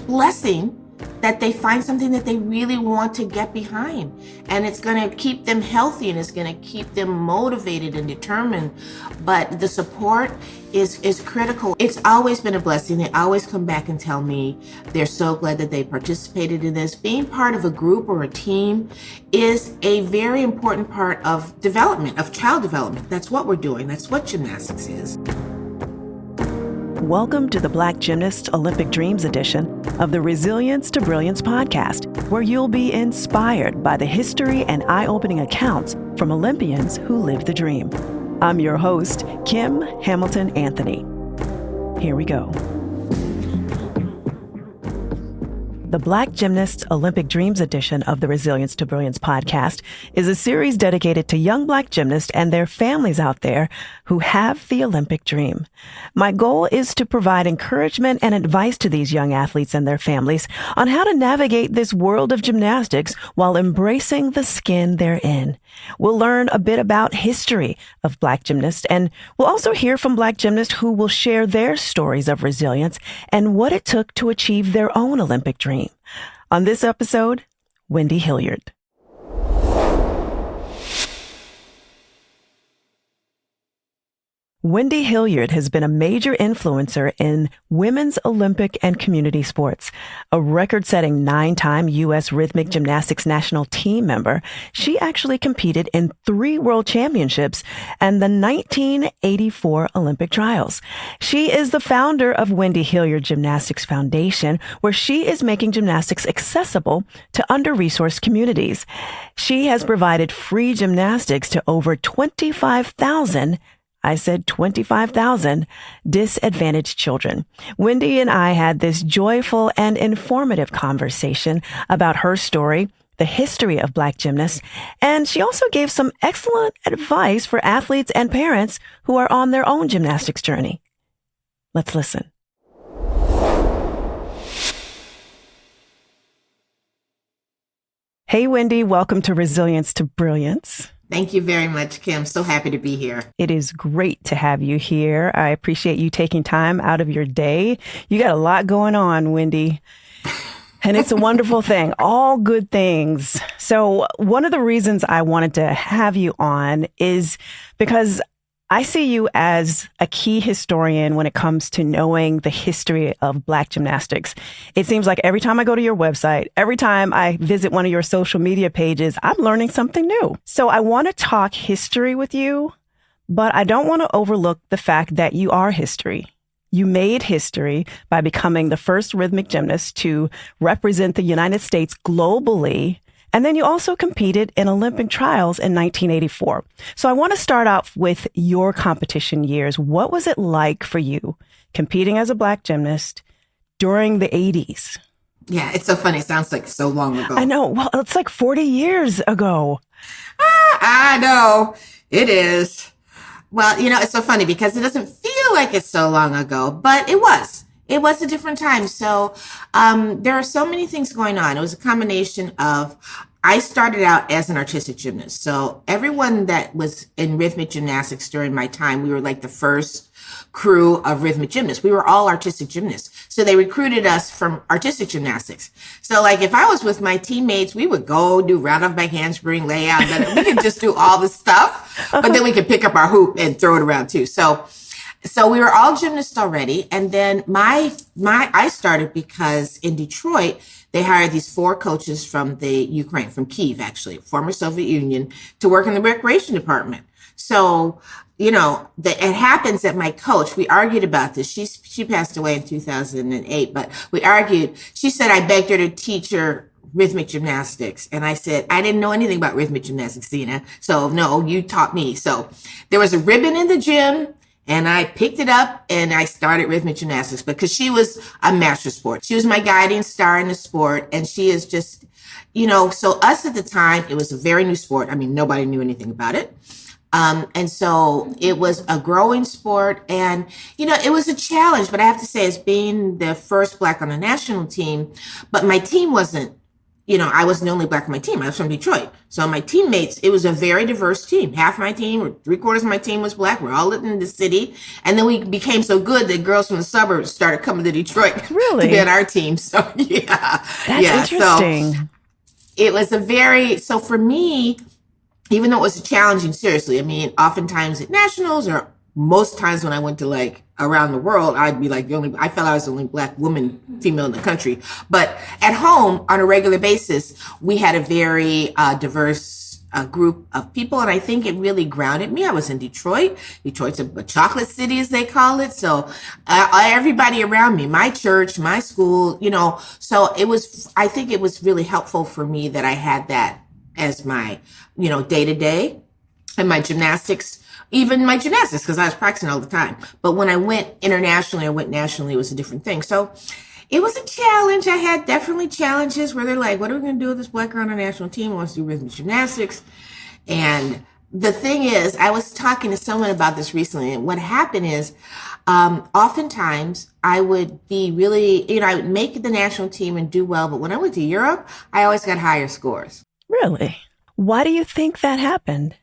blessing that they find something that they really want to get behind, and it's going to keep them healthy and it's going to keep them motivated and determined. But the support is critical. It's always been a blessing. They always come back and tell me they're so glad that they participated in this. Being part of a group or a team is a very important part of development, of child development. That's what we're doing. That's what gymnastics is. Welcome to the Black Gymnasts Olympic Dreams edition of the Resilience to Brilliance podcast, where you'll be inspired by the history and eye-opening accounts from Olympians who lived the dream. I'm your host, Kim Hamilton Anthony. Here we go. The Black Gymnasts Olympic Dreams edition of the Resilience to Brilliance podcast is a series dedicated to young Black gymnasts and their families out there who have the Olympic dream. My goal is to provide encouragement and advice to these young athletes and their families on how to navigate this world of gymnastics while embracing the skin they're in. We'll learn a bit about history of Black gymnasts, and we'll also hear from Black gymnasts who will share their stories of resilience and what it took to achieve their own Olympic dream. On this episode, Wendy Hilliard. Wendy Hilliard has been a major influencer in women's Olympic and community sports. A record-setting 9-time U.S. rhythmic gymnastics national team member, she actually competed in 3 world championships and the 1984 Olympic trials. She is the founder of Wendy Hilliard Gymnastics Foundation, where she is making gymnastics accessible to under-resourced communities. She has provided free gymnastics to over 25,000 disadvantaged children. Wendy and I had this joyful and informative conversation about her story, the history of Black gymnasts, and she also gave some excellent advice for athletes and parents who are on their own gymnastics journey. Let's listen. Hey, Wendy, welcome to Resilience to Brilliance. Thank you very much, Kim. So happy to be here. It is great to have you here. I appreciate you taking time out of your day. You got a lot going on, Wendy. And it's a wonderful thing, all good things. So one of the reasons I wanted to have you on is because I see you as a key historian when it comes to knowing the history of Black gymnastics. It seems like every time I go to your website, every time I visit one of your social media pages, I'm learning something new. So I want to talk history with you, but I don't want to overlook the fact that you are history. You made history by becoming the first rhythmic gymnast to represent the United States globally. And then you also competed in Olympic trials in 1984. So I want to start off with your competition years. What was it like for you competing as a Black gymnast during the 80s? Yeah, it's so funny. It sounds like so long ago. I know. Well, it's like 40 years ago. I know. It is. Well, it's so funny because it doesn't feel like it's so long ago, but it was. It was a different time. So there are so many things going on. It was a combination of, I started out as an artistic gymnast. So everyone that was in rhythmic gymnastics during my time, we were like the first crew of rhythmic gymnasts. We were all artistic gymnasts. So they recruited us from artistic gymnastics. So like if I was with my teammates, we would go do round off back handspring, layout, and we could just do all the stuff, but then we could pick up our hoop and throw it around too. So we were all gymnasts already. And then I started because in Detroit, they hired these 4 coaches from the Ukraine, from Kyiv, actually, former Soviet Union, to work in the recreation department. So, it happens that my coach, we argued about this. She passed away in 2008, but we argued. She said I begged her to teach her rhythmic gymnastics. And I said, I didn't know anything about rhythmic gymnastics, Zena. So no, you taught me. So there was a ribbon in the gym. And I picked it up and I started rhythmic gymnastics because she was a master sport. She was my guiding star in the sport. And she is just, so us at the time, it was a very new sport. I mean, nobody knew anything about it. And so it was a growing sport and, it was a challenge, but I have to say as being the first Black on the national team, but my team wasn't I wasn't the only black on my team. I was from Detroit. So my teammates, it was a very diverse team. Half my team, or 3/4 of my team was black. We're all living in the city. And then we became so good that girls from the suburbs started coming to Detroit Really? to be on our team. So yeah. That's interesting. So it was so for me, even though it was challenging, seriously, I mean, oftentimes at nationals or most times when I went to like around the world, I'd be like I felt I was the only black woman, female in the country. But at home on a regular basis, we had a very diverse group of people. And I think it really grounded me. I was in Detroit. Detroit's a chocolate city, as they call it. So everybody around me, my church, my school, so I think it was really helpful for me that I had that as my, day to day. And my gymnastics, even my gymnastics, because I was practicing all the time. But when I went internationally, I went nationally, it was a different thing. So it was a challenge. I had definitely challenges where they're like, what are we going to do with this black girl on our national team who wants to do rhythmic gymnastics? And the thing is, I was talking to someone about this recently. And what happened is, oftentimes I would be really, I would make the national team and do well. But when I went to Europe, I always got higher scores. Really? Why do you think that happened?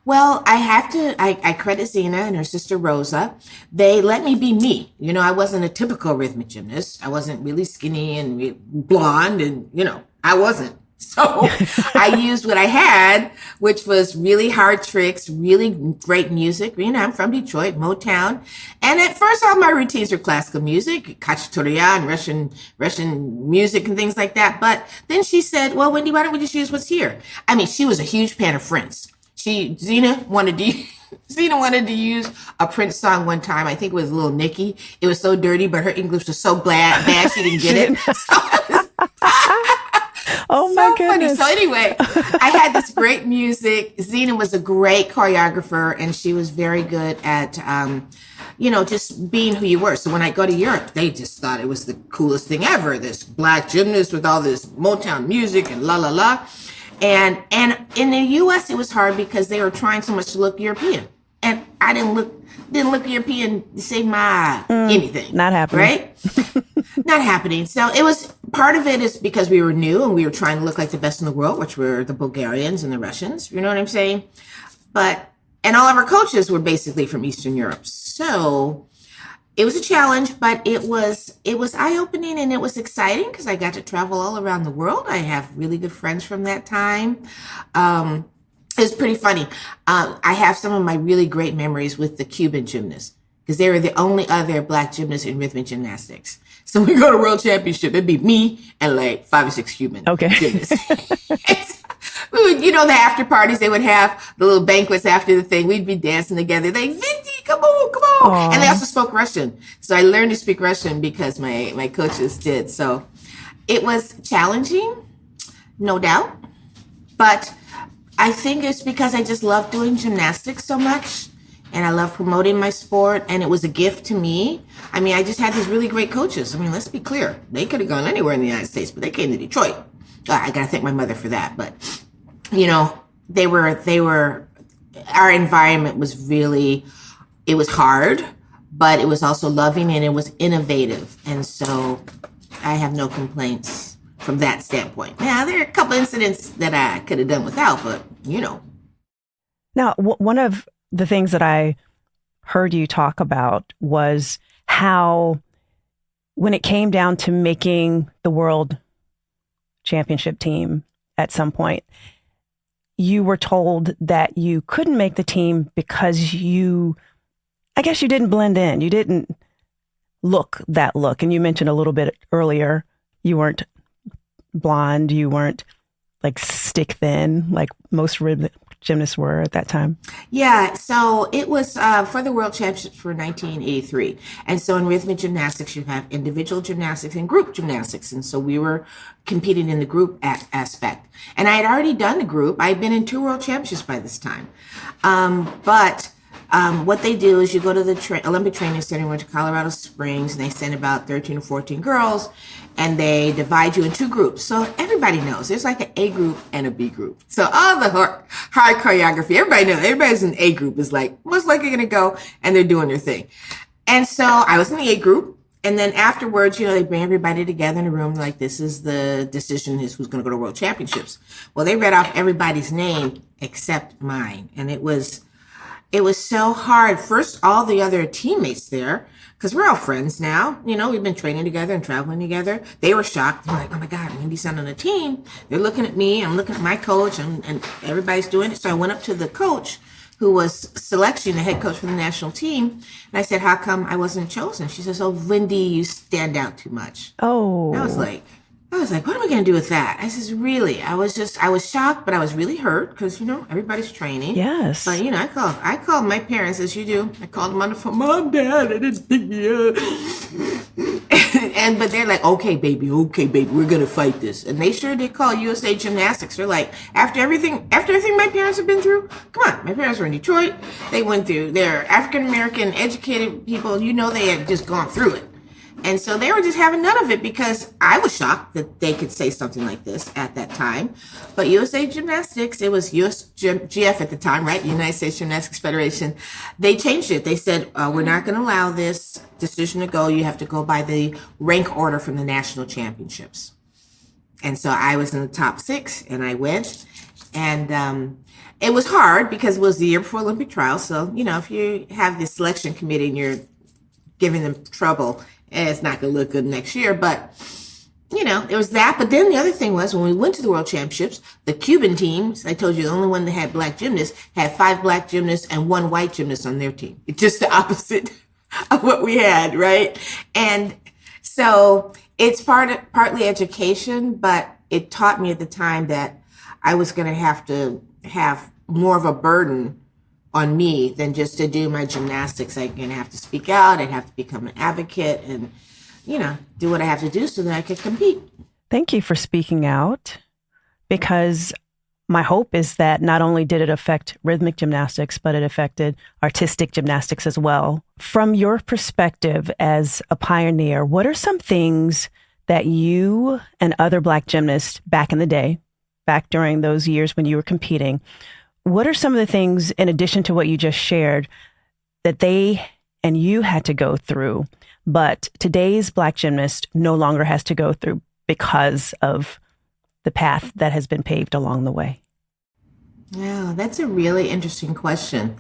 Well, I credit Zena and her sister Rosa. They let me be me. I wasn't a typical rhythmic gymnast. I wasn't really skinny and blonde and, I wasn't. So I used what I had, which was really hard tricks, really great music. I'm from Detroit, Motown. And at first, all my routines were classical music, Khachatoria and Russian music and things like that. But then she said, well, Wendy, why don't we just use what's here? I mean, she was a huge fan of Prince. Zena wanted to use a Prince song one time. I think it was Little Nicky. It was so dirty, but her English was so bad she didn't get it. Oh my goodness. Funny. So anyway, I had this great music. Zena was a great choreographer and she was very good at, just being who you were. So when I go to Europe, they just thought it was the coolest thing ever. This black gymnast with all this Motown music and la la la. And in the U.S. it was hard because they were trying so much to look European, and I didn't look European to save my anything. Not happening, right? Not happening. So it was part of it is because we were new and we were trying to look like the best in the world, which were the Bulgarians and the Russians. You know what I'm saying? And all of our coaches were basically from Eastern Europe. So it was a challenge, but it was eye-opening and it was exciting because I got to travel all around the world. I have really good friends from that time. It was pretty funny. I have some of my really great memories with the Cuban gymnasts because they were the only other black gymnasts in rhythmic gymnastics. So we go to World Championship, it'd be me and like 5 or 6 Cuban gymnasts. We would, the after parties, they would have the little banquets after the thing. We'd be dancing together. They, Vindy, come on. Aww. And they also spoke Russian. So I learned to speak Russian because my coaches did. So it was challenging, no doubt. But I think it's because I just love doing gymnastics so much. And I love promoting my sport. And it was a gift to me. I mean, I just had these really great coaches. I mean, let's be clear. They could have gone anywhere in the United States, but they came to Detroit. I got to thank my mother for that. But, they were, our environment was really, it was hard, but it was also loving and it was innovative. And so I have no complaints from that standpoint. Now, there are a couple incidents that I could have done without, but Now, one of the things that I heard you talk about was how when it came down to making the world championship team at some point, you were told that you couldn't make the team because I guess you didn't blend in. You didn't look that look. And you mentioned a little bit earlier, you weren't blonde. You weren't like stick thin, like most rhythmic gymnasts were at that time. Yeah. So it was for the World Championships for 1983. And so in rhythmic gymnastics, you have individual gymnastics and group gymnastics. And so we were competing in the group aspect. And I had already done the group. I had been in 2 World Championships by this time. But what they do is you go to the Olympic Training Center, went to Colorado Springs, and they send about 13 or 14 girls, and they divide you in 2 groups. So everybody knows there's like an A group and a B group. So all the hard choreography, everybody knows. Everybody's in A group is like most likely going to go, and they're doing their thing. And so I was in the A group, And then afterwards, they bring everybody together in a room like this is the decision is who's going to go to World Championships. Well, they read off everybody's name except mine. And it was so hard. First, all the other teammates there, because we're all friends now. We've been training together and traveling together. They were shocked. They're like, oh my God, Wendy's not on the team. They're looking at me. I'm looking at my coach and everybody's doing it. So I went up to the coach who was selecting the head coach for the national team. And I said, how come I wasn't chosen? She says, oh, Wendy, you stand out too much. Oh. I was like, what am I going to do with that? I says, really? I was shocked, but I was really hurt because, everybody's training. Yes. But, I called my parents as you do. I called them on the phone, Mom, Dad, I didn't pick me up. But they're like, okay, baby, we're going to fight this. And they sure did call USA Gymnastics. They're like, after everything my parents have been through, come on, my parents were in Detroit. They went through, they're African-American educated people. They had just gone through it. And so they were just having none of it because I was shocked that they could say something like this at that time. But USA Gymnastics, it was USGF at the time, right? United States Gymnastics Federation. They changed it. They said, we're not going to allow this decision to go. You have to go by the rank order from the national championships. And so I was in the top 6 and I went. And it was hard because it was the year before Olympic trials. So, if you have the selection committee and you're giving them trouble, it's not going to look good next year. But, it was that. But then the other thing was when we went to the World Championships, the Cuban teams, I told you the only one that had black gymnasts, had 5 black gymnasts and 1 white gymnast on their team. It's just the opposite of what we had, right? And so it's partly education, but it taught me at the time that I was going to have more of a burden on me than just to do my gymnastics. I'm going to have to speak out. I'd have to become an advocate and, do what I have to do so that I could compete. Thank you for speaking out, because my hope is that not only did it affect rhythmic gymnastics, but it affected artistic gymnastics as well. From your perspective as a pioneer, what are some things that you and other Black gymnasts back in the day, back during those years when you were competing, what are some of the things, in addition to what you just shared, that they and you had to go through, but today's Black gymnast no longer has to go through because of the path that has been paved along the way? Yeah, that's a really interesting question.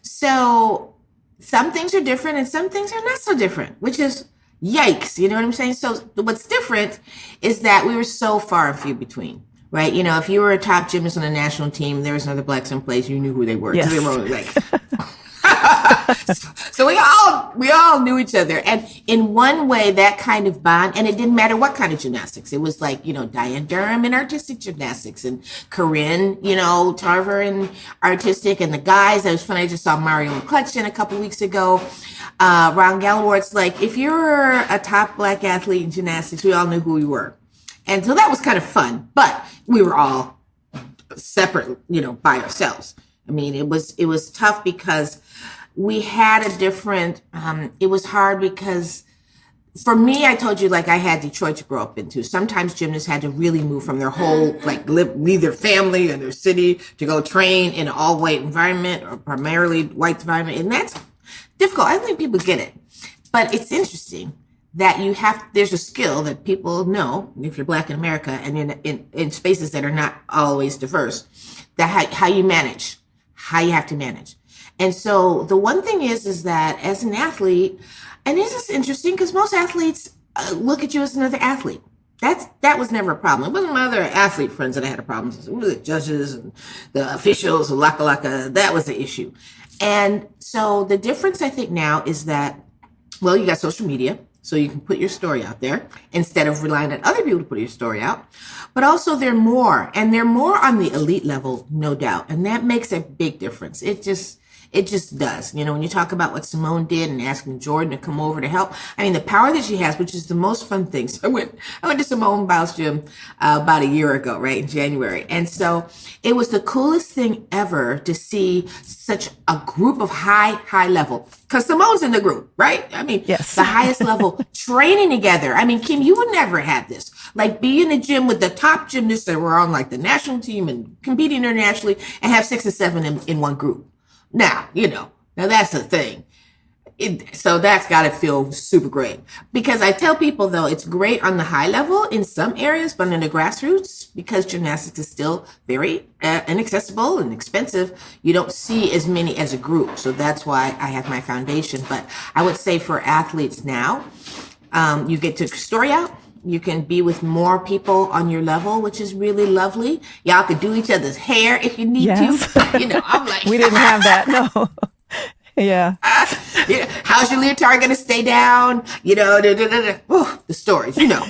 So some things are different and some things are not so different, which is yikes. You know what I'm saying? So what's different is that we were so far and few between. Right. If you were a top gymnast on a national team, there was another Blacks in place. You knew who they were. Yes. They were like, so we all knew each other. And in one way, that kind of bond, and it didn't matter what kind of gymnastics. It was like, Diane Durham in artistic gymnastics and Corinne, Tarver in artistic, and the guys. It was funny. I just saw Mario McClutchin a couple weeks ago. Ron Galloway. It's like, if you're a top Black athlete in gymnastics, we all knew who we were. And so that was kind of fun, but we were all separate, by ourselves. I mean, it was tough because we had a different, it was hard because for me, I told you, I had Detroit to grow up into. Sometimes gymnasts had to really move from their whole, leave their family and their city to go train in an all white environment or primarily white environment. And that's difficult. I don't think people get it, but it's interesting that there's a skill that people know if you're Black in America and in spaces that are not always diverse, that how you have to manage. And so the one thing is that as an athlete, and this is interesting because most athletes look at you as another athlete. That was never a problem. It wasn't my other athlete friends that I had a problem with. It was the judges and the officials, and laka. That was the issue. And so the difference I think now is that, well, you got social media. So you can put your story out there instead of relying on other people to put your story out. But also they're more on the elite level, no doubt. And that makes a big difference. It just does. When you talk about what Simone did and asking Jordan to come over to help, I mean, the power that she has, which is the most fun thing. So I went to Simone Biles' gym about a year ago, right, in January. And so it was the coolest thing ever to see such a group of high level, because Simone's in the group, right? I mean, yes. The highest level training together. I mean, Kim, you would never have this. Be in the gym with the top gymnasts that were on the national team and competing internationally and have 6 or 7 in one group. Now, now that's the thing. So that's got to feel super great, because I tell people though, it's great on the high level in some areas, but in the grassroots, because gymnastics is still very inaccessible and expensive, you don't see as many as a group. So that's why I have my foundation. But I would say for athletes now, you get to story out. You can be with more people on your level, which is really lovely. Y'all could do each other's hair if you need to. You know, I'm like, we didn't have that. No. Yeah. Yeah. How's your leotard going to stay down? You know, the stories, you know,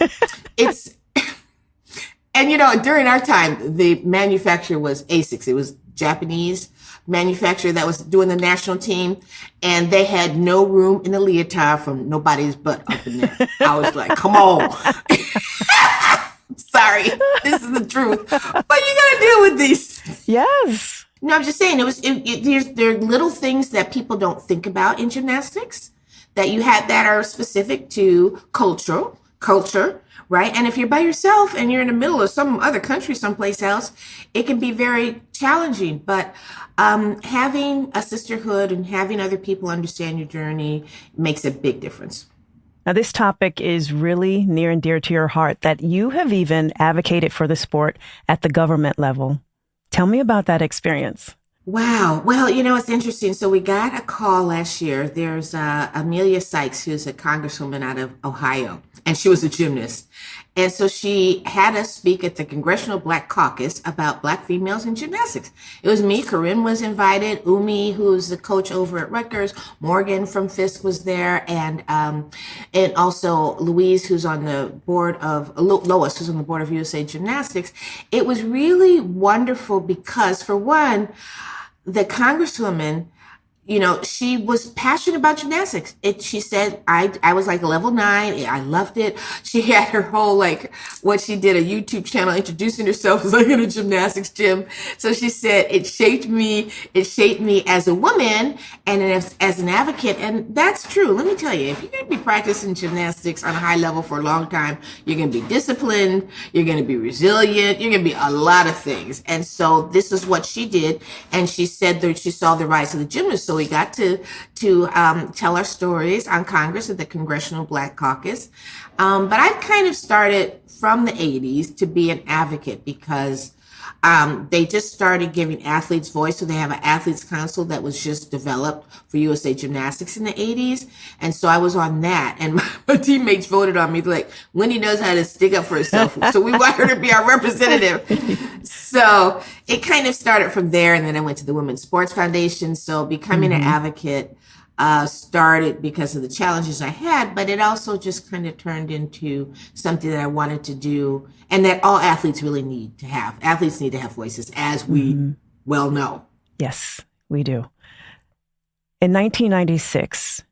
it's, and you know, during our time, the manufacturer was ASICS. It was Japanese manufacturer that was doing the national team, and they had no room in the leotard from nobody's butt up in there. I was like, come on. Sorry, this is the truth, but you got to deal with these. Yes. No, I'm just saying there are little things that people don't think about in gymnastics that you had that are specific to culture, right? And if you're by yourself and you're in the middle of some other country, someplace else, it can be very challenging. But having a sisterhood and having other people understand your journey makes a big difference. Now, this topic is really near and dear to your heart, that you have even advocated for the sport at the government level. Tell me about that experience. Wow. Well, you know, it's interesting. So we got a call last year. There's Amelia Sykes, who's a congresswoman out of Ohio, and she was a gymnast. And so she had us speak at the Congressional Black Caucus about Black females in gymnastics. It was me. Corinne was invited. Umi, who's the coach over at Rutgers. Morgan from Fisk was there. And also Louise, who's on the board of, Lois, who's on the board of USA Gymnastics. It was really wonderful because, for one, the congresswoman, you know, she was passionate about gymnastics. She said, I was like a level 9. I loved it. She had her whole, like, what she did, a YouTube channel introducing herself as like in a gymnastics gym. So she said, it shaped me as a woman and as an advocate. And that's true. Let me tell you, if you're going to be practicing gymnastics on a high level for a long time, you're going to be disciplined. You're going to be resilient. You're going to be a lot of things. And so this is what she did. And she said that she saw the rise of the gymnast. So we got to tell our stories on Congress at the Congressional Black Caucus. But I've kind of started from the 80s to be an advocate because they just started giving athletes voice. So they have an athletes council that was just developed for USA Gymnastics in the 80s. And so I was on that. And my teammates voted on me like, Wendy knows how to stick up for herself. So we want her to be our representative. So it kind of started from there. And then I went to the Women's Sports Foundation. So becoming an advocate started because of the challenges I had, but it also just kind of turned into something that I wanted to do and that all athletes really need to have. Athletes need to have voices, as we well know. Yes, we do. In 1996,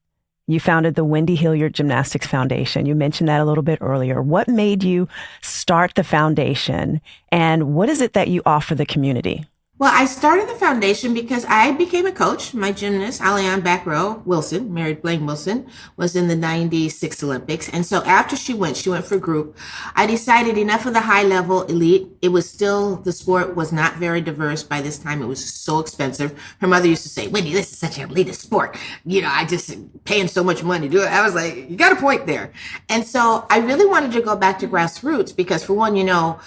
you founded the Wendy Hilliard Gymnastics Foundation. You mentioned that a little bit earlier. What made you start the foundation, and what is it that you offer the community? Well, I started the foundation because I became a coach. My gymnast, Aliane Backrow Wilson, married Blaine Wilson, was in the 96 Olympics. And so after she went for group. I decided enough of the high level elite. It was still, the sport was not very diverse by this time. It was so expensive. Her mother used to say, Wendy, this is such an elitist sport. You know, I just paying so much money to do it. I was like, you got a point there. And so I really wanted to go back to grassroots because, for one, you know,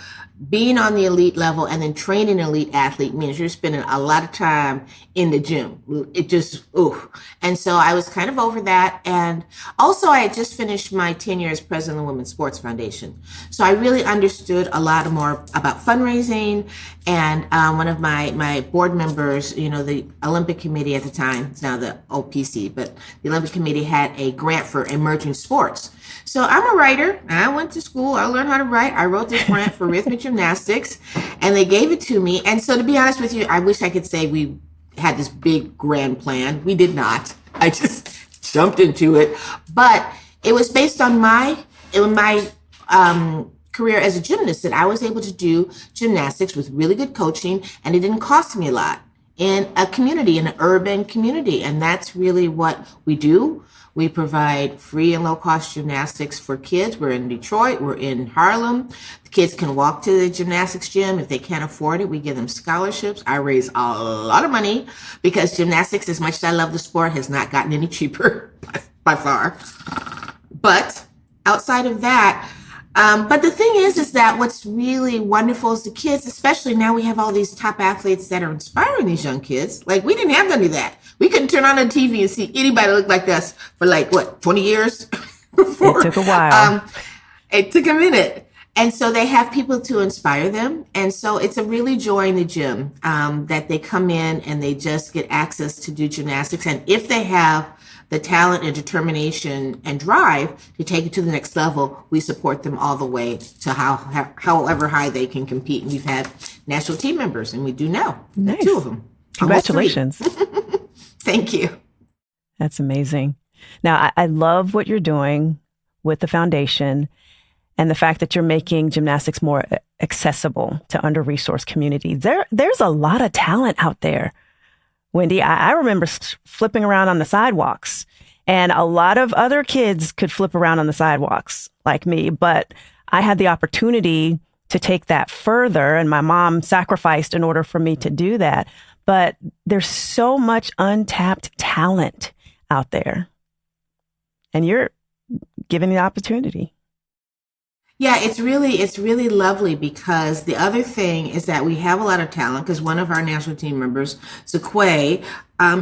being on the elite level and then training an elite athlete means you're spending a lot of time in the gym. It just, And so I was kind of over that. And also I had just finished my tenure as president of the Women's Sports Foundation. So I really understood a lot more about fundraising. And one of my board members, you know, the Olympic Committee at the time, it's now the OPC, but the Olympic Committee had a grant for emerging sports. So I'm a writer. I went to school. I learned how to write. I wrote this grant for rhythmic gymnastics, and they gave it to me. And so, to be honest with you, I wish I could say we had this big grand plan. We did not. I just jumped into it. But it was based on my career as a gymnast that I was able to do gymnastics with really good coaching, and it didn't cost me a lot. in a community, in an urban community. And that's really what we do. We provide free and low cost gymnastics for kids. We're in Detroit. We're in Harlem. The kids can walk to the gymnastics gym. If they can't afford it, we give them scholarships. I raise a lot of money because gymnastics, as much as I love the sport, has not gotten any cheaper by far. But outside of that, but the thing is that what's really wonderful is the kids, especially now we have all these top athletes that are inspiring these young kids. Like, we didn't have any of that. We couldn't turn on the TV and see anybody look like us for 20 years before. It took a while. It took a minute. And so they have people to inspire them. And so it's a really joy in the gym that they come in and they just get access to do gymnastics. And if they have the talent and determination and drive to take it to the next level, we support them all the way to however high they can compete. And we've had national team members, and we do now. Nice. 2 of them. Congratulations. Thank you. That's amazing. Now, I love what you're doing with the foundation and the fact that you're making gymnastics more accessible to under-resourced communities. There's a lot of talent out there. Wendy, I remember flipping around on the sidewalks, and a lot of other kids could flip around on the sidewalks like me, but I had the opportunity to take that further, and my mom sacrificed in order for me to do that. But there's so much untapped talent out there, and you're given the opportunity. Yeah, it's really lovely because the other thing is that we have a lot of talent because one of our national team members, Zaquay,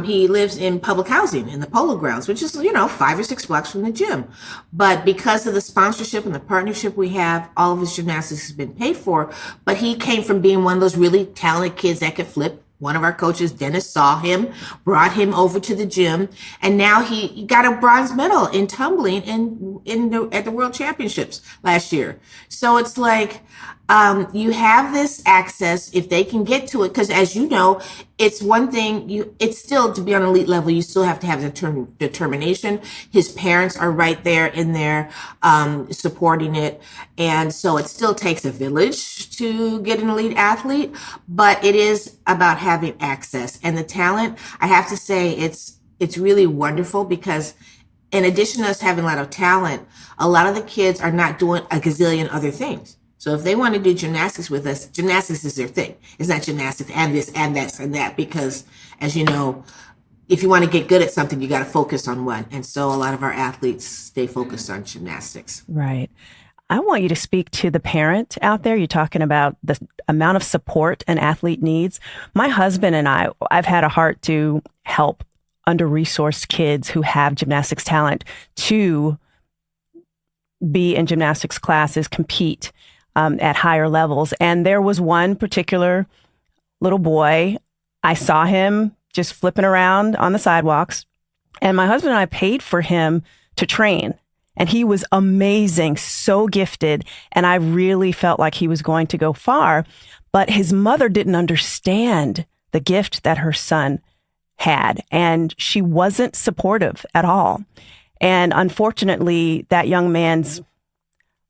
he lives in public housing in the Polo Grounds, which is, 5 or 6 blocks from the gym. But because of the sponsorship and the partnership we have, all of his gymnastics has been paid for. But he came from being one of those really talented kids that could flip. One of our coaches, Dennis, saw him, brought him over to the gym, and now he got a bronze medal in tumbling at the World Championships last year. So it's like you have this access if they can get to it, because as you know, it's one thing. It's still to be on elite level. You still have to have the determination. His parents are right there in there supporting it, and so it still takes a village to get an elite athlete. But it is about having access and the talent. I have to say, it's really wonderful because in addition to us having a lot of talent, a lot of the kids are not doing a gazillion other things. So if they want to do gymnastics with us, gymnastics is their thing. It's not gymnastics and this and that and that, because as you know, if you want to get good at something, you got to focus on one. And so a lot of our athletes stay focused on gymnastics. Right. I want you to speak to the parent out there. You're talking about the amount of support an athlete needs. My husband and I've had a heart to help under-resourced kids who have gymnastics talent to be in gymnastics classes, compete at higher levels. And there was one particular little boy. I saw him just flipping around on the sidewalks, and my husband and I paid for him to train. And he was amazing, so gifted. And I really felt like he was going to go far. But his mother didn't understand the gift that her son had. And she wasn't supportive at all. And unfortunately, that young man's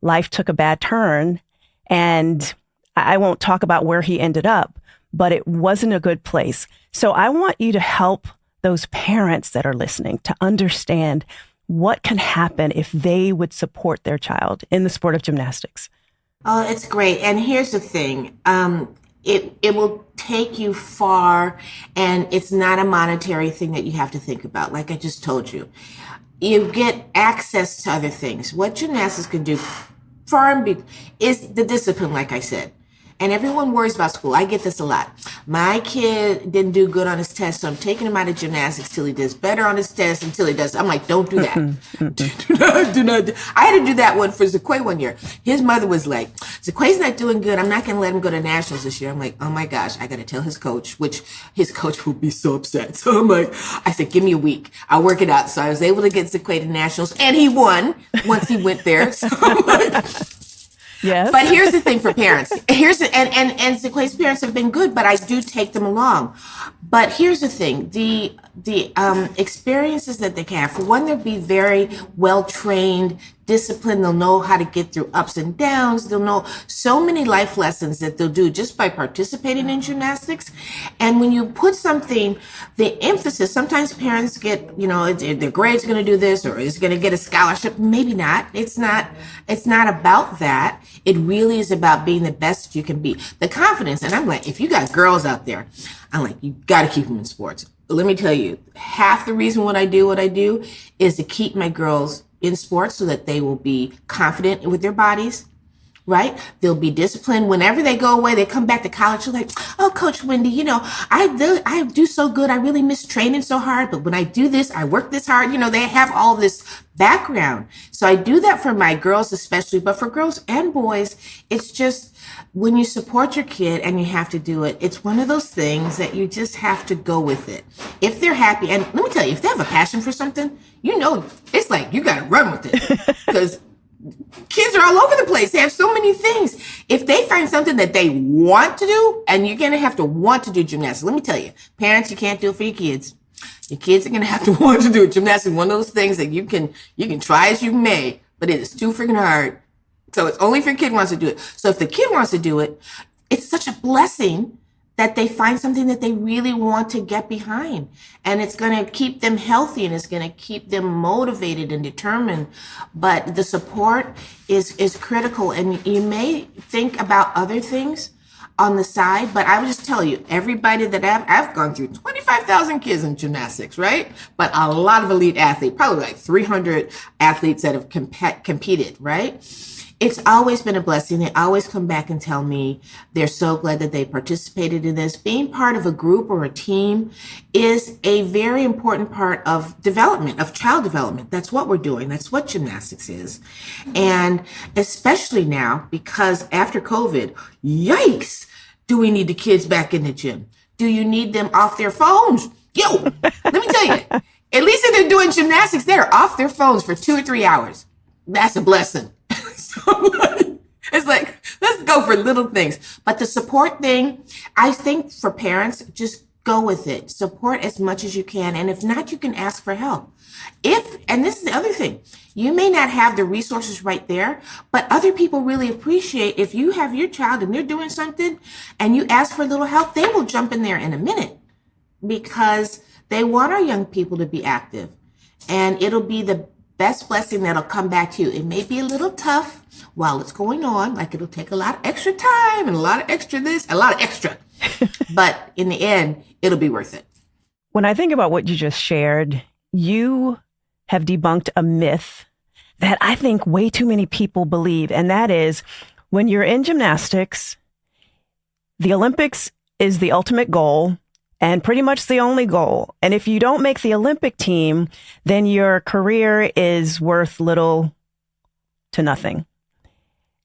life took a bad turn. And I won't talk about where he ended up, but it wasn't a good place. So I want you to help those parents that are listening to understand what can happen if they would support their child in the sport of gymnastics. Oh, it's great. And here's the thing. It will take you far, and it's not a monetary thing that you have to think about. Like I just told you, you get access to other things. What gymnastics can do far and big is the discipline, like I said. And everyone worries about school. I get this a lot. My kid didn't do good on his test, so I'm taking him out of gymnastics till he does better on his test until he does. I'm like, don't do that. do not. I had to do that one for Zaquay one year. His mother was like, Zaquay's not doing good. I'm not going to let him go to nationals this year. I'm like, oh my gosh, I got to tell his coach, which his coach will be so upset. So I'm like, I said, give me a week. I'll work it out. So I was able to get Zaquay to nationals, and he won once he went there. So I'm like, yes. But here's the thing for parents. And Zaquay's parents have been good, but I do take them along. But here's the thing. the experiences that they can have. For one, they'll be very well trained, disciplined. They'll know how to get through ups and downs. They'll know so many life lessons that they'll do just by participating in gymnastics. And when you put something, the emphasis, sometimes parents get, their grade's going to do this, or is going to get a scholarship. Maybe not. It's not about that. It really is about being the best you can be. The confidence. And I'm like, if you got girls out there, I'm like, you got to keep them in sports. Let me tell you, half the reason what I do is to keep my girls in sports so that they will be confident with their bodies, right? They'll be disciplined. Whenever they go away, they come back to college. They're like, oh, Coach Wendy, I do so good. I really miss training so hard. But when I do this, I work this hard. They have all this background. So I do that for my girls especially, but for girls and boys, it's just when you support your kid and you have to do it, it's one of those things that you just have to go with it. If they're happy, and let me tell you, if they have a passion for something, it's like you got to run with it because kids are all over the place. They have so many things. If they find something that they want to do, and you're going to have to want to do gymnastics. Let me tell you, parents, you can't do it for your kids. Your kids are going to have to want to do it. Gymnastics is one of those things that you can try as you may, but it is too freaking hard. So it's only if your kid wants to do it. So if the kid wants to do it, it's such a blessing that they find something that they really want to get behind. And it's going to keep them healthy, and it's going to keep them motivated and determined. But the support is critical. And you may think about other things on the side, but I would just tell you, everybody that I've gone through 25,000 kids in gymnastics, right? But a lot of elite athletes, probably like 300 athletes that have competed, right? It's always been a blessing. They always come back and tell me they're so glad that they participated in this. Being part of a group or a team is a very important part of development, of child development. That's what we're doing. That's what gymnastics is. And especially now, because after COVID, yikes, do we need the kids back in the gym? Do you need them off their phones? Yo, let me tell you, at least if they're doing gymnastics, they're off their phones for 2 or 3 hours. That's a blessing. It's like, let's go for little things. But the support thing, I think for parents, just go with it. Support as much as you can. And if not, you can ask for help. And this is the other thing, you may not have the resources right there, but other people really appreciate if you have your child and they're doing something and you ask for a little help, they will jump in there in a minute because they want our young people to be active. And it'll be the best blessing that'll come back to you. It may be a little tough while it's going on, like it'll take a lot of extra time and a lot of extra this, a lot of extra. But in the end, it'll be worth it. When I think about what you just shared, you have debunked a myth that I think way too many people believe. And that is when you're in gymnastics, the Olympics is the ultimate goal and pretty much the only goal. And if you don't make the Olympic team, then your career is worth little to nothing.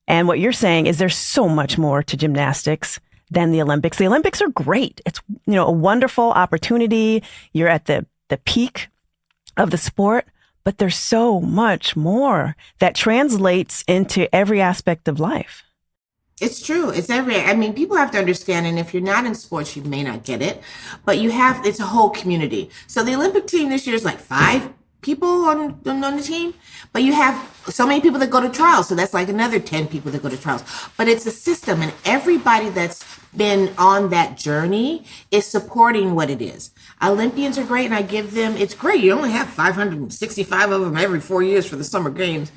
And what you're saying is there's so much more to gymnastics than the Olympics. The Olympics are great. It's, a wonderful opportunity. You're at the peak of the sport, but there's so much more that translates into every aspect of life. It's true. People have to understand, and if you're not in sports, you may not get it, but it's a whole community. So the Olympic team this year is like 5 people on the team, but you have so many people that go to trials. So that's like another 10 people that go to trials, but it's a system, and everybody that's been on that journey is supporting what it is. Olympians are great, and I give them, it's great. You only have 565 of them every 4 years for the summer games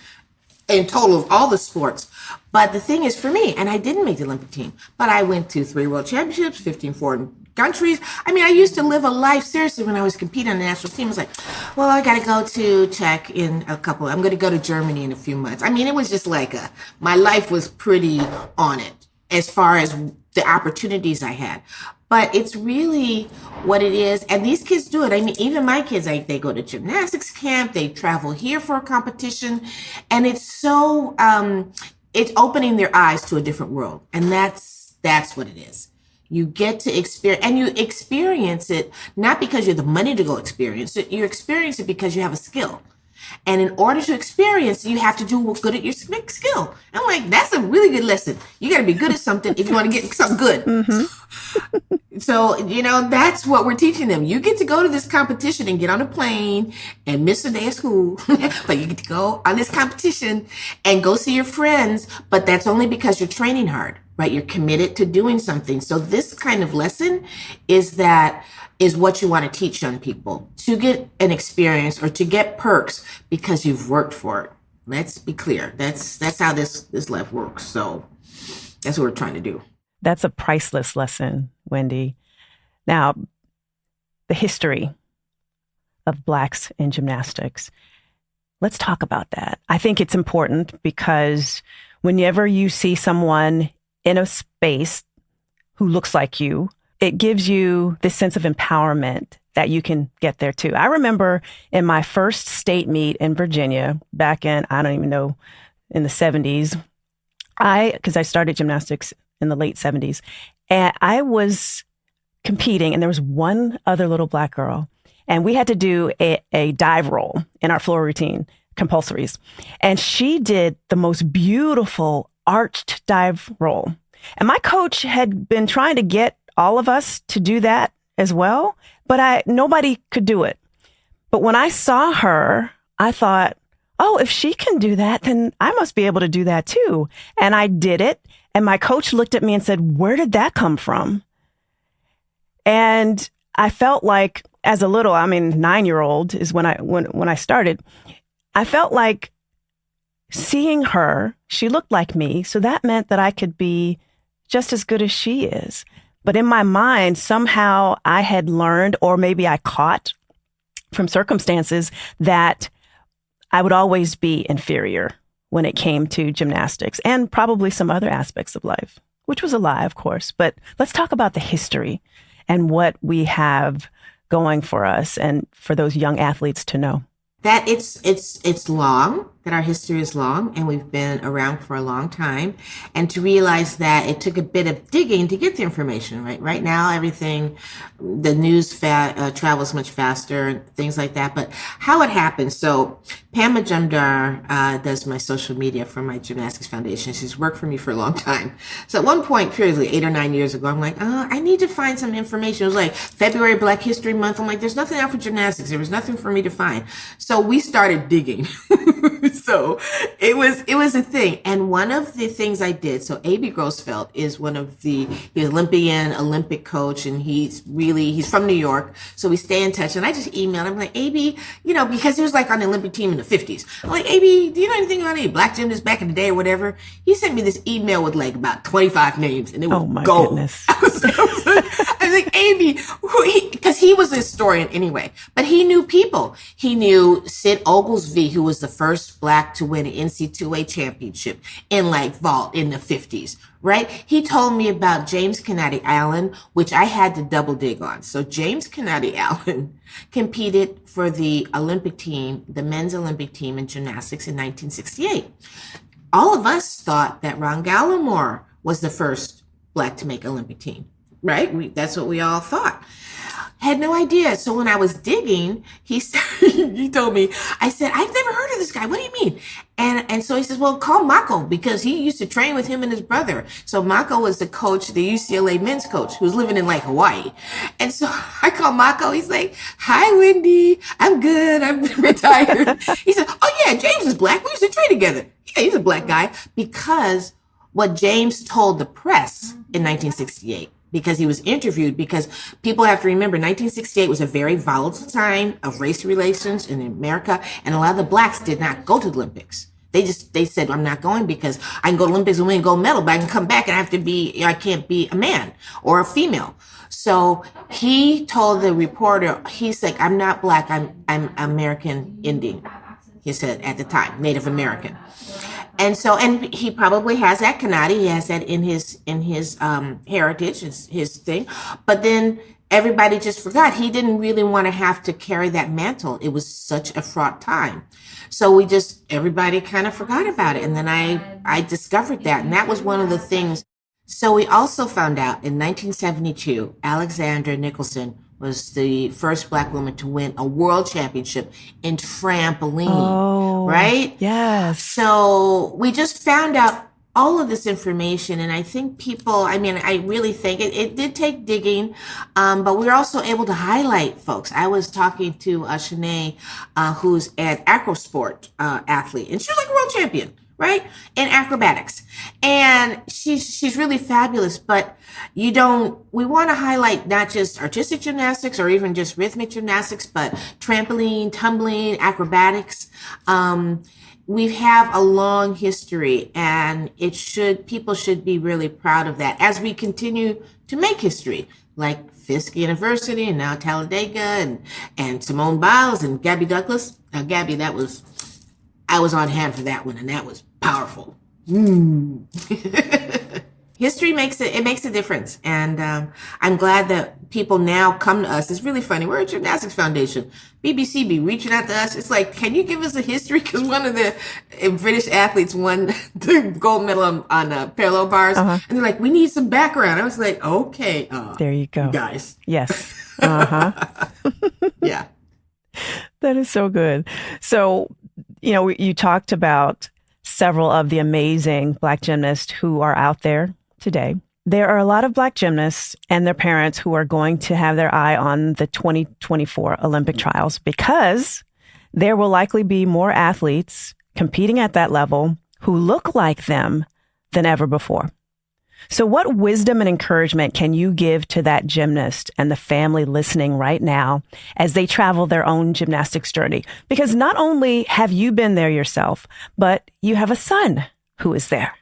in total of all the sports. But the thing is for me, and I didn't make the Olympic team, but I went to 3 world championships, 15 foreign countries. I used to live a life, seriously, when I was competing on the national team. I was like, well, I got to go to Czech I'm going to go to Germany in a few months. It was just like my life was pretty on it as far as the opportunities I had. But it's really what it is. And these kids do it. Even my kids, they go to gymnastics camp, they travel here for a competition. And it's so, it's opening their eyes to a different world. And that's what it is. You get to experience, and you experience it not because you have the money to go experience it. You experience it because you have a skill. And in order to experience, you have to do good at your skill. I'm like, that's a really good lesson. You got to be good at something if you want to get something good. Mm-hmm. So, that's what we're teaching them. You get to go to this competition and get on a plane and miss a day of school, but you get to go on this competition and go see your friends. But that's only because you're training hard, right? You're committed to doing something. So this kind of lesson is what you want to teach young people, to get an experience or to get perks because you've worked for it. Let's be clear. That's how this life works. So that's what we're trying to do. That's a priceless lesson, Wendy. Now, the history of Blacks in gymnastics. Let's talk about that. I think it's important because whenever you see someone in a space who looks like you, it gives you this sense of empowerment that you can get there too. I remember in my first state meet in Virginia back in, I don't even know, in the 70s, because I started gymnastics in the late 70s. And I was competing and there was one other little Black girl and we had to do a dive roll in our floor routine, compulsories. And she did the most beautiful arched dive roll. And my coach had been trying to get all of us to do that as well, but nobody could do it. But when I saw her, I thought, oh, if she can do that, then I must be able to do that too. And I did it. And my coach looked at me and said, where did that come from? And I felt like as a 9-year-old is when I started, I felt like seeing her, she looked like me. So that meant that I could be just as good as she is. But in my mind, somehow I had learned, or maybe I caught from circumstances, that I would always be inferior when it came to gymnastics and probably some other aspects of life, which was a lie, of course. But let's talk about the history and what we have going for us and for those young athletes to know. That it's long, that our history is long, and we've been around for a long time. And to realize that it took a bit of digging to get the information, right? Right now, the news travels much faster and things like that. But how it happened, so Pam Majumdar does my social media for my Gymnastics Foundation. She's worked for me for a long time. So at one point, periodically, 8 or 9 years ago, I'm like, I need to find some information. It was like February Black History Month. I'm like, there's nothing out for gymnastics. There was nothing for me to find. So we started digging. So it was a thing. And one of the things I did, so A.B. Grossfeld is he's Olympic coach, and he's from New York. So we stay in touch. And I just emailed him like, A.B., because he was like on the Olympic team in the 50s. I'm like, A.B., do you know anything about any Black gymnasts back in the day or whatever? He sent me this email with like about 25 names, and it was gold. Goodness. I was like, A.B., because he was a historian anyway, but he knew people. He knew Sid Oglesby, who was the first Black to win an NC2A championship in like vault in the 50s, right? He told me about James Kennedy Allen, which I had to double dig on. So James Kennedy Allen competed for the Olympic team, the men's Olympic team in gymnastics in 1968. All of us thought that Ron Gallimore was the first Black to make Olympic team, right? That's what we all thought. Had no idea. So when I was digging, he told me, I said, I've never heard of this guy. What do you mean? And so he says, well, call Mako, because he used to train with him and his brother. So Mako was the coach, the UCLA men's coach, who was living in like Hawaii. And so I call Mako. He's like, hi, Wendy. I'm good. I'm retired. He said, oh yeah, James is Black. We used to train together. Yeah, he's a Black guy. Because what James told the press in 1968, because he was interviewed, because people have to remember 1968 was a very volatile time of race relations in America, and a lot of the Blacks did not go to the Olympics. They said, I'm not going because I can go to the Olympics and win a gold medal, but I can come back and I can't be a man or a female. So he told the reporter, he's like, I'm not Black, I'm American Indian. He said at the time, Native American. And so, and he probably has that Kanadi. He has that in his heritage, his thing. But then everybody just forgot. He didn't really want to have to carry that mantle. It was such a fraught time. So everybody kind of forgot about it. And then I discovered that. And that was one of the things. So we also found out in 1972, Alexandra Nicholson was the first Black woman to win a world championship in trampoline, Oh, right? yes. So we just found out all of this information, and I think people, I mean, I really think it did take digging, but we were also able to highlight folks. I was talking to Shanae, who's an acrosport athlete, and she was like a world champion, right, in acrobatics, and she's really fabulous. But we want to highlight not just artistic gymnastics or even just rhythmic gymnastics, but trampoline, tumbling, acrobatics. We have a long history, and people should be really proud of that as we continue to make history, like Fisk University and now Talladega and Simone Biles and Gabby Douglas. Now, Gabby, I was on hand for that one, and that was powerful. History makes a difference, and I'm glad that people now come to us. It's really funny. We're a gymnastics foundation. BBC be reaching out to us. It's like, can you give us a history? Because one of the British athletes won the gold medal on parallel bars, and they're like, we need some background. I was like, okay, there you go, guys. Yes. Yeah, that is so good. So, you talked about several of the amazing Black gymnasts who are out there today. There are a lot of Black gymnasts and their parents who are going to have their eye on the 2024 Olympic trials, because there will likely be more athletes competing at that level who look like them than ever before. So what wisdom and encouragement can you give to that gymnast and the family listening right now as they travel their own gymnastics journey? Because not only have you been there yourself, but you have a son who is there.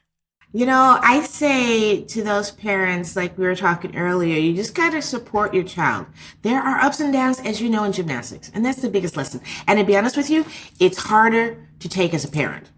I say to those parents, like we were talking earlier, you just got to support your child. There are ups and downs, as you know, in gymnastics, and that's the biggest lesson. And to be honest with you, it's harder to take as a parent.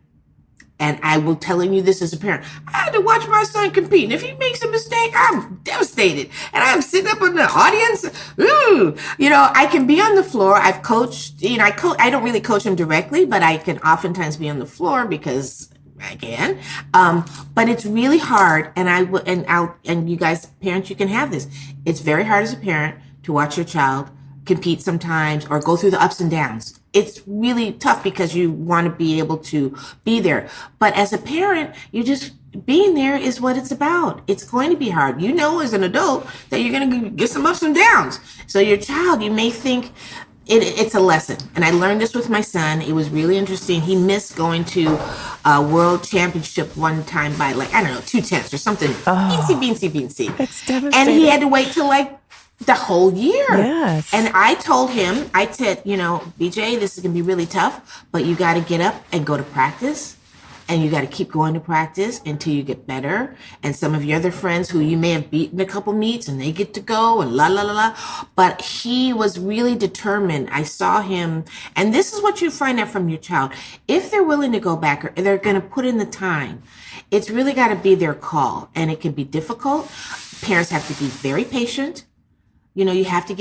And I will telling you this as a parent. I had to watch my son compete. And if he makes a mistake, I'm devastated. And I'm sitting up in the audience. Ooh, I can be on the floor. I've coached, I don't really coach him directly, but I can oftentimes be on the floor because I can. But it's really hard. And you guys, parents, you can have this. It's very hard as a parent to watch your child compete sometimes or go through the ups and downs. It's really tough because you want to be able to be there. But as a parent, being there is what it's about. It's going to be hard. As an adult that you're going to get some ups and downs. So your child, you may think it's a lesson. And I learned this with my son. It was really interesting. He missed going to a world championship one time by 2/10 or something. Beansy. That's devastating. And he had to wait till the whole year. Yes. And I told him, I said, BJ, this is going to be really tough, but you got to get up and go to practice. And you got to keep going to practice until you get better. And some of your other friends who you may have beaten a couple meets and they get to go and la, la, la, la. But he was really determined. I saw him. And this is what you find out from your child. If they're willing to go back or they're going to put in the time, it's really got to be their call. And it can be difficult. Parents have to be very patient. You have to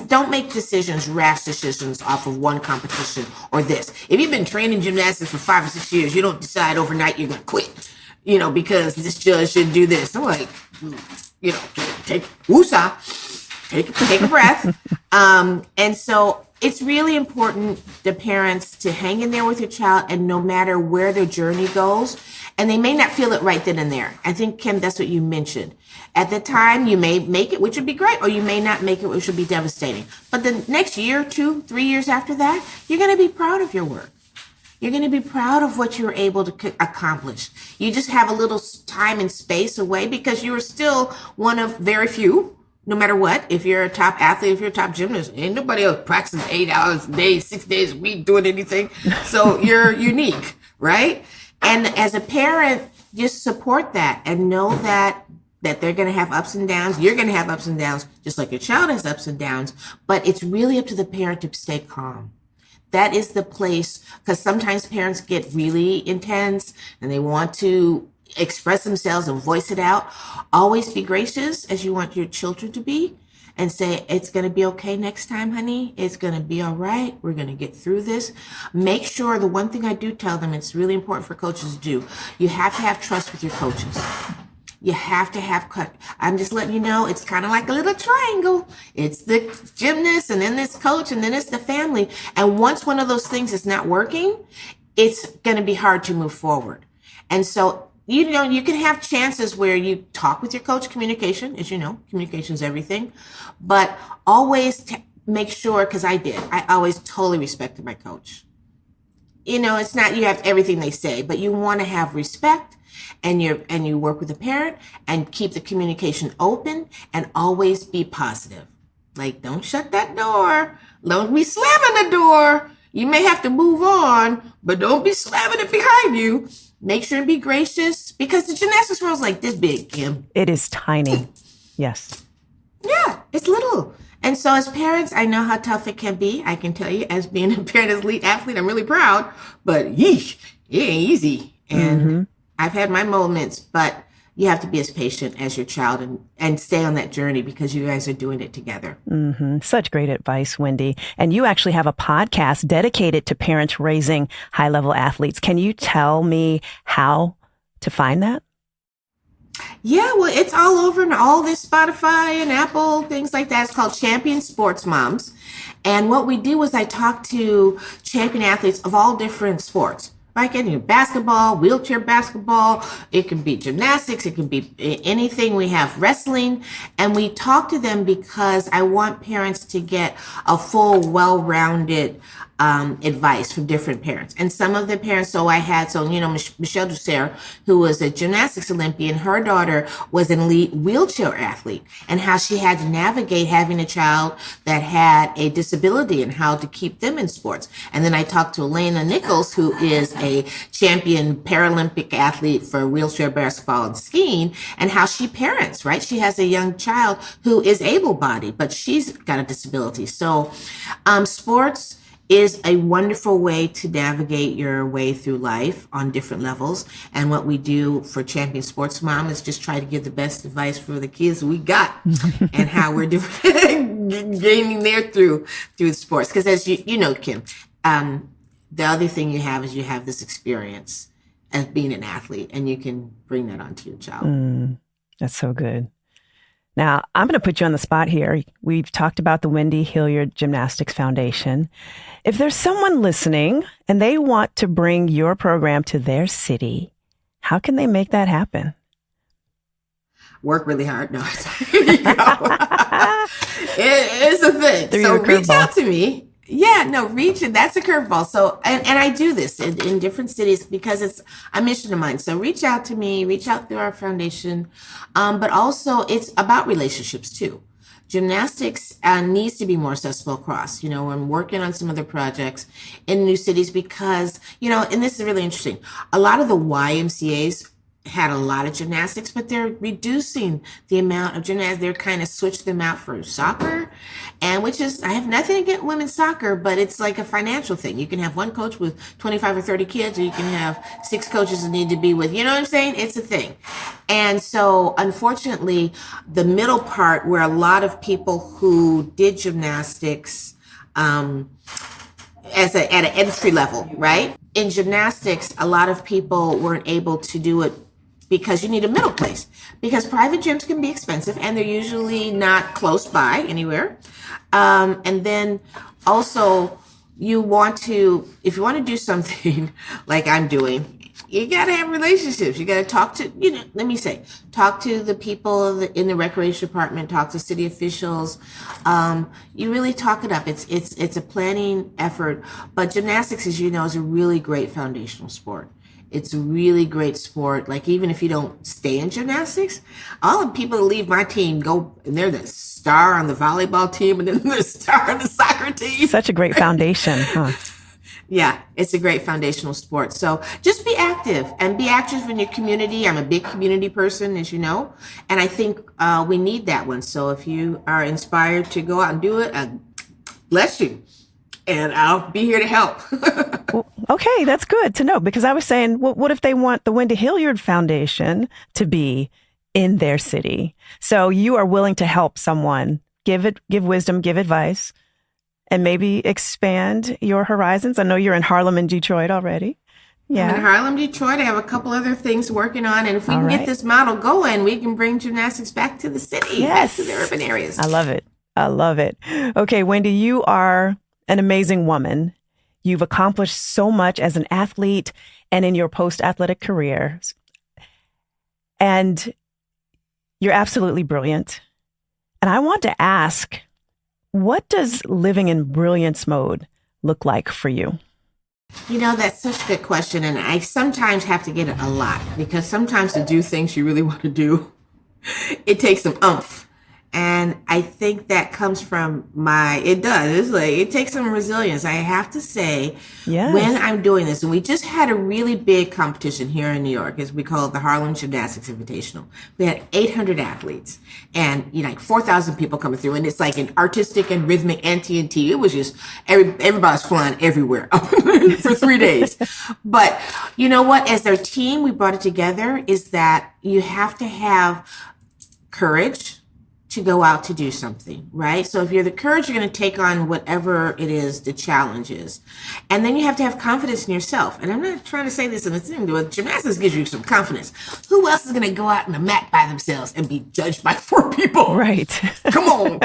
don't make rash decisions off of one competition or this. If you've been training gymnastics for 5 or 6 years, you don't decide overnight you're going to quit, because this judge should do this. I'm like, take a breath. And so it's really important, the parents, to hang in there with your child, and no matter where their journey goes, and they may not feel it right then and there. I think, Kim, that's what you mentioned. At the time, you may make it, which would be great, or you may not make it, which would be devastating. But the next year, 2, 3 years after that, you're going to be proud of your work. You're going to be proud of what you were able to accomplish. You just have a little time and space away because you are still one of very few, no matter what. If you're a top athlete, if you're a top gymnast, ain't nobody else practicing 8 hours a day, 6 days a week doing anything. So you're unique, right? And as a parent, just support that and know that they're going to have ups and downs. You're going to have ups and downs, just like your child has ups and downs. But it's really up to the parent to stay calm. That is the place, because sometimes parents get really intense and they want to express themselves and voice it out. Always be gracious, as you want your children to be, and say, it's going to be okay next time, honey. It's going to be all right. We're going to get through this. Make sure, the one thing I do tell them, it's really important for coaches to do, you have to have trust with your coaches. You have to have I'm just letting you know, it's kind of like a little triangle. It's the gymnast, and then this coach, and then it's the family. And once one of those things is not working, it's going to be hard to move forward. And so, you know, you can have chances where you talk with your coach. Communication, as you know, communication is everything. But always make sure, because I always totally respected my coach. You know, it's not you have everything they say, but you want to have respect, and you work with the parent and keep the communication open and always be positive. Like, don't shut that door. Don't be slamming the door. You may have to move on, but don't be slamming it behind you. Make sure to be gracious, because the gymnastics world is like this big, Kim. It is tiny. Yes. Yeah, it's little. And so as parents, I know how tough it can be. I can tell you, as being a parent, as elite athlete, I'm really proud, but yeesh, it ain't easy. And I've had my moments, but you have to be as patient as your child and stay on that journey, because you guys are doing it together. Such great advice, Wendy. And you actually have a podcast dedicated to parents raising high-level athletes. Can you tell me how to find that? Yeah, well, it's all over in all this Spotify and Apple, things like that. It's called Champion Sports Moms. And what we do is I talk to champion athletes of all different sports. Like any basketball, wheelchair basketball, it can be gymnastics, it can be anything. We have wrestling, and we talk to them because I want parents to get a full, well-rounded advice from different parents. And some of the parents, Michelle Dussert, who was a gymnastics Olympian, her daughter was an elite wheelchair athlete, and how she had to navigate having a child that had a disability and how to keep them in sports. And then I talked to Elena Nichols, who is a champion Paralympic athlete for wheelchair basketball and skiing, and how she parents, right? She has a young child who is able-bodied, but she's got a disability. So sports is a wonderful way to navigate your way through life on different levels. And what we do for Champion Sports Mom is just try to give the best advice for the kids we got and how we're gaining there through sports. Because as you know, Kim, the other thing you have is you have this experience as being an athlete, and you can bring that onto your child. That's so good. Now, I'm going to put you on the spot here. We've talked about the Wendy Hilliard Gymnastics Foundation. If there's someone listening and they want to bring your program to their city, how can they make that happen? Work really hard. No, there you go. It's a thing. So reach out to me. Yeah, no, that's a curveball. So, and I do this in different cities because it's a mission of mine. So reach out to me, reach out through our foundation. But also it's about relationships too. Gymnastics needs to be more accessible across. I'm working on some other projects in new cities because, and this is really interesting. A lot of the YMCAs had a lot of gymnastics, but they're reducing the amount of gymnastics. They're kind of switched them out for soccer, and which is, I have nothing against women's soccer, but it's like a financial thing. You can have one coach with 25 or 30 kids, or you can have 6 coaches that need to be with, you know what I'm saying? It's a thing. And so unfortunately, the middle part where a lot of people who did gymnastics, at an entry level, right? In gymnastics, a lot of people weren't able to do it because you need a middle place, because private gyms can be expensive and they're usually not close by anywhere. And then also if you want to do something like I'm doing, you got to have relationships. You got to talk to, talk to the people in the recreation department, talk to city officials. You really talk it up. It's a planning effort, but gymnastics, as you know, is a really great foundational sport. It's a really great sport. Like, even if you don't stay in gymnastics, all the people that leave my team go, and they're the star on the volleyball team, and then the star on the soccer team. Such a great foundation, huh? Yeah, it's a great foundational sport. So just be active and be active in your community. I'm a big community person, as you know, and I think we need that one. So if you are inspired to go out and do it, bless you. And I'll be here to help. Well, okay, that's good to know, because I was saying, what if they want the Wendy Hilliard Foundation to be in their city? So you are willing to help someone, give wisdom, give advice, and maybe expand your horizons. I know you're in Harlem and Detroit already. I'm in Yeah. Harlem, Detroit. I have a couple other things working on. And if we All can get right. this model going, we can bring gymnastics back to the city, back to the Yes. urban areas. I love it. I love it. Okay, Wendy, you are an amazing woman. You've accomplished so much as an athlete and in your post-athletic career. And you're absolutely brilliant. And I want to ask, what does living in brilliance mode look like for you? That's such a good question. And I sometimes have to get it a lot because sometimes to do things you really want to do, it takes some oomph. And I think that comes from it does. It's like, it takes some resilience. I have to say, Yes. when I'm doing this, and we just had a really big competition here in New York, as we call it the Harlem Gymnastics Invitational. We had 800 athletes and, like 4,000 people coming through. And it's like an artistic and rhythmic and TNT. It was just, everybody's flying everywhere for 3 days. But you know what? As their team, we brought it together is that you have to have courage to go out to do something, right? So if you're the courage, you're going to take on whatever it is the challenge is. And then you have to have confidence in yourself. And I'm not trying to say this in a thing, but gymnastics gives you some confidence. Who else is going to go out on a mat by themselves and be judged by 4 people? Right. Come on.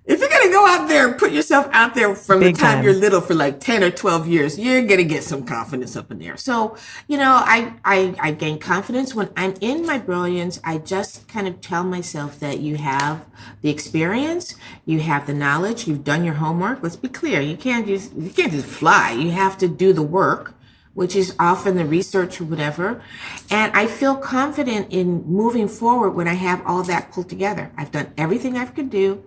If you're going to go out there and put yourself out there from Big the time time. you're little for like 10 or 12 years, you're going to get some confidence up in there. So, I gain confidence when I'm in my brilliance. I just kind of tell myself that you have the experience, you have the knowledge, you've done your homework. Let's be clear. You can't just fly. You have to do the work, which is often the research or whatever. And I feel confident in moving forward when I have all that pulled together. I've done everything I could do.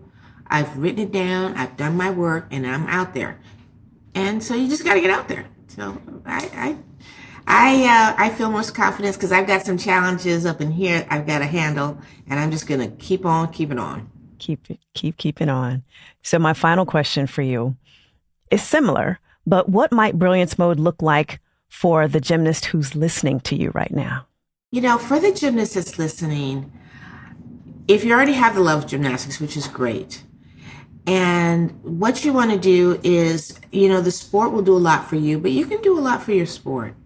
I've written it down, I've done my work, and I'm out there. And so you just got to get out there. So I feel most confidence because I've got some challenges up in here I've got to handle, and I'm just going to keep on keeping on. Keep keeping on. So my final question for you is similar, but what might brilliance mode look like for the gymnast who's listening to you right now? For the gymnast that's listening, if you already have the love of gymnastics, which is great, and what you want to do is, the sport will do a lot for you, but you can do a lot for your sport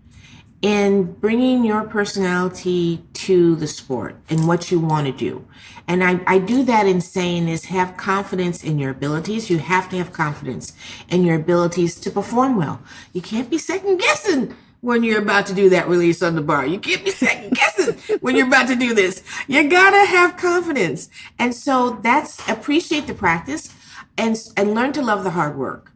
in bringing your personality to the sport and what you want to do. And I do that in saying is have confidence in your abilities. You have to have confidence in your abilities to perform well. You can't be second guessing when you're about to do that release on the bar. You can't be second guessing when you're about to do this. You gotta have confidence. And so appreciate the practice and learn to love the hard work.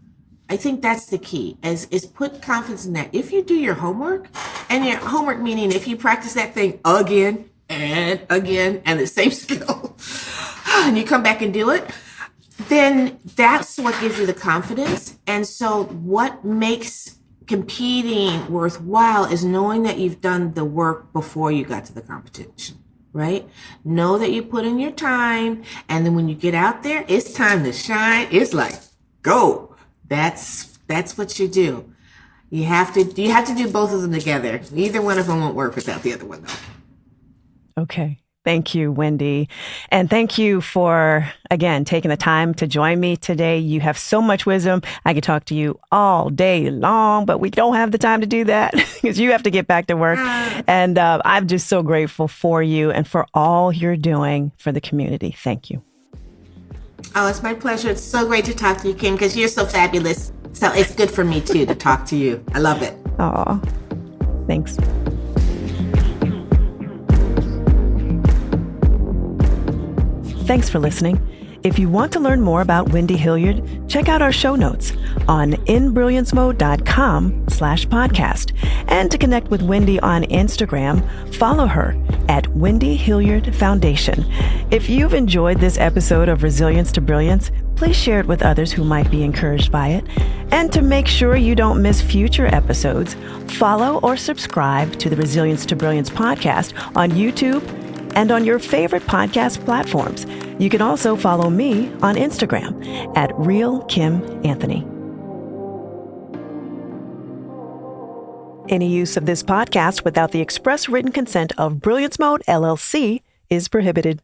I think that's the key is put confidence in that. If you do your homework, and your homework meaning if you practice that thing again and again and the same skill, and you come back and do it, then that's what gives you the confidence. And so what makes competing worthwhile is knowing that you've done the work before you got to the competition, right? Know that you put in your time, and then when you get out there, it's time to shine. It's like, go. That's what you do. You have to do both of them together. Either one of them won't work without the other one, though. Okay. Thank you, Wendy. And thank you for, again, taking the time to join me today. You have so much wisdom. I could talk to you all day long, but we don't have the time to do that because you have to get back to work. And I'm just so grateful for you and for all you're doing for the community. Thank you. Oh, it's my pleasure. It's so great to talk to you, Kim, because you're so fabulous. So it's good for me, too, to talk to you. I love it. Aw, thanks. Thanks for listening. If you want to learn more about Wendy Hilliard, check out our show notes on inbrilliancemode.com/podcast. And to connect with Wendy on Instagram, follow her at Wendy Hilliard Foundation. If you've enjoyed this episode of Resilience to Brilliance, please share it with others who might be encouraged by it. And to make sure you don't miss future episodes, follow or subscribe to the Resilience to Brilliance podcast on YouTube and on your favorite podcast platforms. You can also follow me on Instagram at RealKimAnthony. Any use of this podcast without the express written consent of Brilliance Mode, LLC is prohibited.